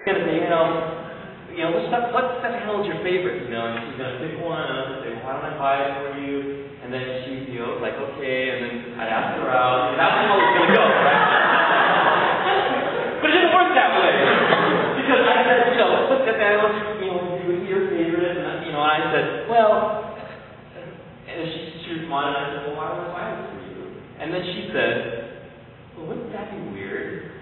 going to say, what stuffed animal is your favorite? And she's going to pick one, and I'm going to say, why don't I buy it for you? And then she's, like, okay, and then I'd ask her out, and that's how it's going to go, right? But it didn't work that way. Because I said, what stuffed animal is your favorite? And I said, well, and she responded, and I said, well, why don't I buy it for you? And then she said, well, wouldn't that be weird?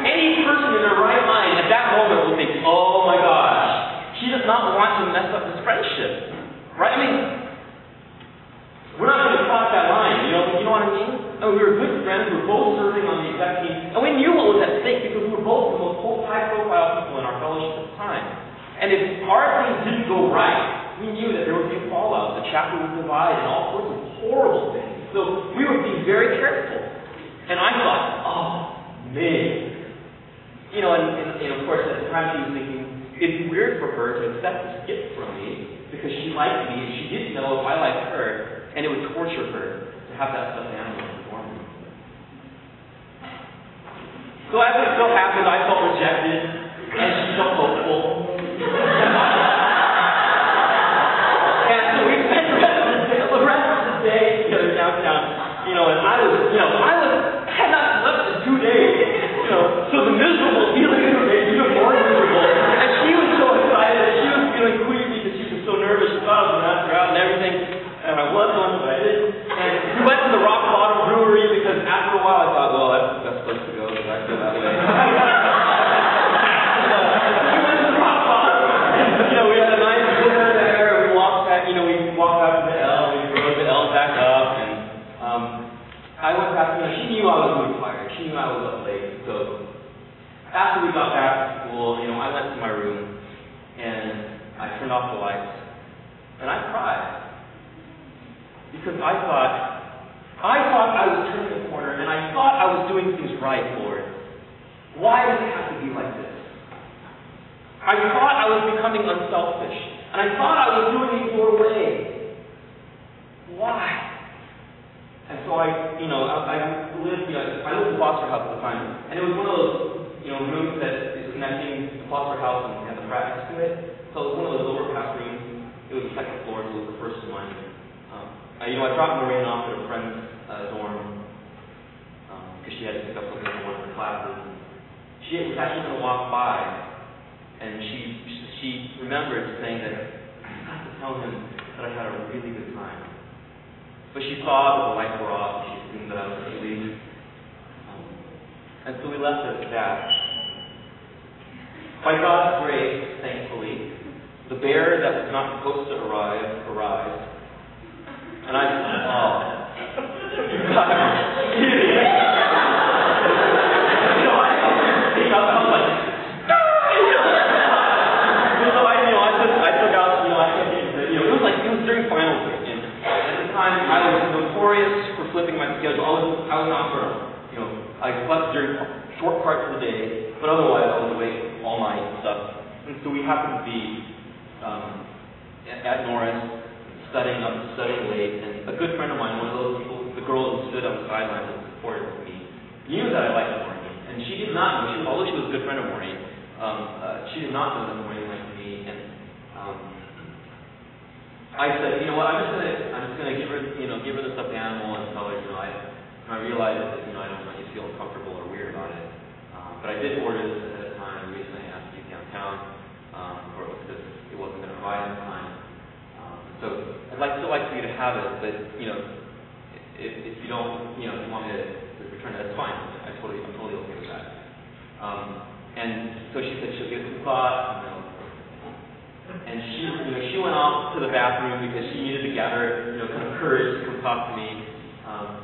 Any person in their right mind at that moment would think, oh my gosh, she does not want to mess up this friendship. Right? We're not going to cross that line, you know what I mean? We were good friends, we were both serving on the exec team, and we knew what was at stake because we were both the most high-profile people in our fellowship at the time. And if our things didn't go right, we knew that there would be a fallout, the chapter would divide, and all sorts of horrible things. So we were being very careful. And I thought, oh, man. And of course, at the time she was thinking, it'd be weird for her to accept this gift from me because she liked me and she didn't know if I liked her, and it would torture her to have that stuffed animal for me. So as it so happened, I felt rejected, and she felt hopeful. And so we spent the rest of the day together downtown, and I had not slept in 2 days, so the miserable feeling made me even more miserable. And she was so excited, she was feeling queasy because she was so nervous. She thought I was going to ask her out and everything, and I was one, but I didn't. And we went to the Rock Bottom Brewery because after a while I thought, well, that's the best place to go, because I feel that way. We went to the Rock Bottom. We had a nice dinner there. We walked back. We walked out to the L. We rode the L back up, and I went back. She knew I was really tired. She knew I was up late. So after we got back to school, I went to my room and I turned off the lights and I cried because I thought I was turning the corner and I thought I was doing things right, Lord. Why does it have to be like this? I thought I was becoming unselfish, and I thought I was doing it your way. Why? And so I lived in Foster House at the time, and it was one of those, rooms that is connecting the Foster House and the practice to it. So it was one of those overpass rooms. It was the second floor, so it was the first one. I dropped Lorraine off at a friend's dorm because she had to pick up something for one of her classes. She was actually going to walk by, and she remembered saying that I have to tell him that I had a really good time. But she saw that the lights were off, and she assumed that I was asleep. And so we left it at that. By God's grace, thankfully, the bear that was not supposed to arrive arrived. And I just thought, oh, you got to be kidding. I was like, it was during finals week, and at the time I was notorious for flipping my schedule. I was not for, I slept during short parts of the day, but otherwise I was awake all night and stuff. And so we happened to be at Norris studying late, and a good friend of mine, one of those people, the girl who stood on the sidelines and supported me, knew that I liked Maureen, and she did not know. Although she was a good friend of Maureen, she did not know that Maureen liked me, and I said, you know what, I'm just gonna give her the stuffed animal and tell her, I realized that, I don't want you to feel uncomfortable or weird about it. But I did order this ahead of time. The reason I asked you downtown, or it was because it wasn't gonna arrive in time. So I'd still like for you to have it, but if you don't, if you want me to return it, that's fine. I'm totally okay with that. And so she said she'll give it some thought, and she went off to the bathroom because she needed to gather, kind of courage to come talk to me.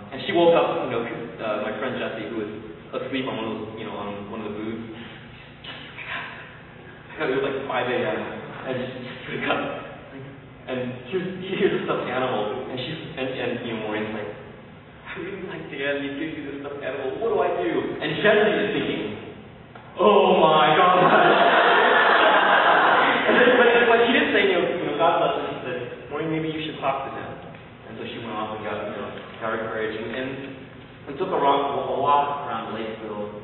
And she woke up, my friend Jesse, who was asleep on one of those, on one of the booths. It was like 5 a.m. and she woke up, and here's a stuffed animal, and Maureen's like, I really like Dan. He gives you this stuffed animal. What do I do? And Jesse is thinking, oh my God. But she didn't say, God bless her. She said, Maureen, maybe you should talk to him. And so she went off and got, got her courage. And we took a walk around Lakeville.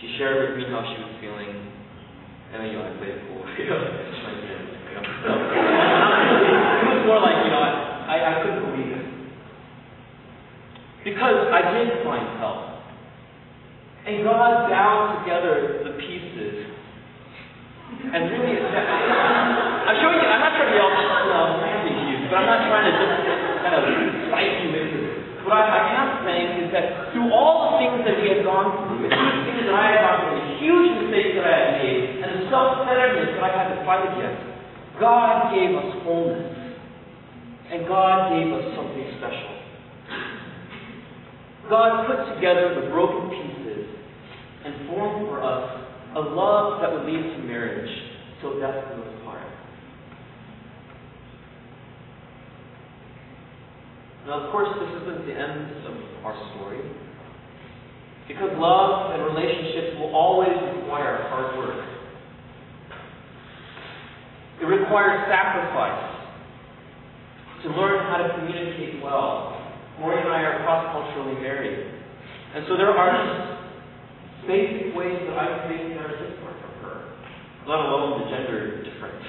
She shared with me how she was feeling. And then, I played it cool. It was more like, I couldn't believe it. Because I did find help. And God bound together the pieces. And really, I'm showing you, I'm not trying to be all fancy to you, but I'm not trying to just kind of fight you into this. What I am saying is that through all the things that we had gone through, and through the things that I had gone through, the huge mistakes that I had made, and the self-centeredness that I had to fight against, God gave us wholeness. And God gave us something special. God put together the broken pieces and formed for us a love that would lead to marriage, till death do us part. Now, of course, this isn't the end of our story, because love and relationships will always require hard work. It requires sacrifice to learn how to communicate well. Maureen and I are cross-culturally married, and so there are just basic ways that I think that are different from her, let alone the gender difference.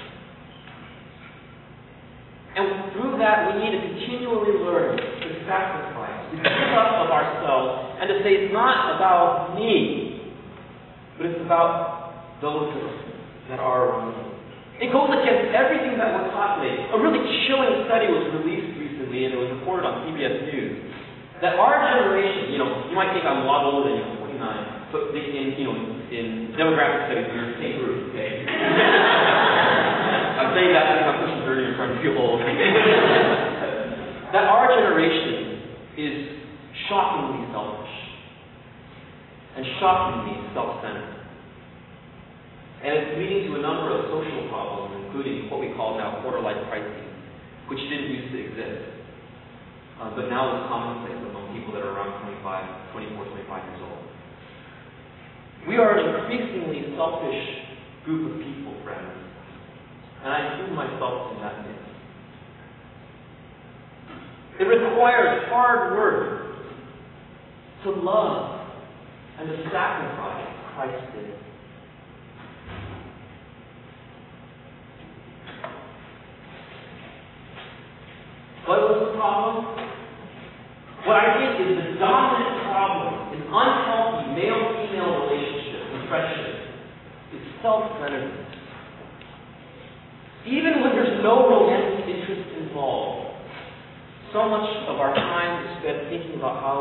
And through that, we need to continually learn to sacrifice, to give up of ourselves, and to say it's not about me, but it's about those that are around me. It goes against everything that we're taught today. A really chilling study was released recently, and it was reported on CBS News, that our generation, you might think I'm a lot older than you, 29, but in demographic studies, we're in the same group, okay? I'm saying that because I'm pushing 30 and trying to feel old. That our generation is shockingly selfish and shockingly self-centered. And it's leading to a number of social problems, including what we call now quarter-life crises, which didn't used to exist, but now is commonplace among people that are around 24, 25 years old. We are an increasingly selfish group of people, friends, and I include myself in that mix. It requires hard work to love and to sacrifice Christ did. What was the problem? What I think is the dominant problem in unhealthy male-female relationships and friendships is self-centeredness. Even when there's no romantic interest involved, so much of our time is spent thinking about how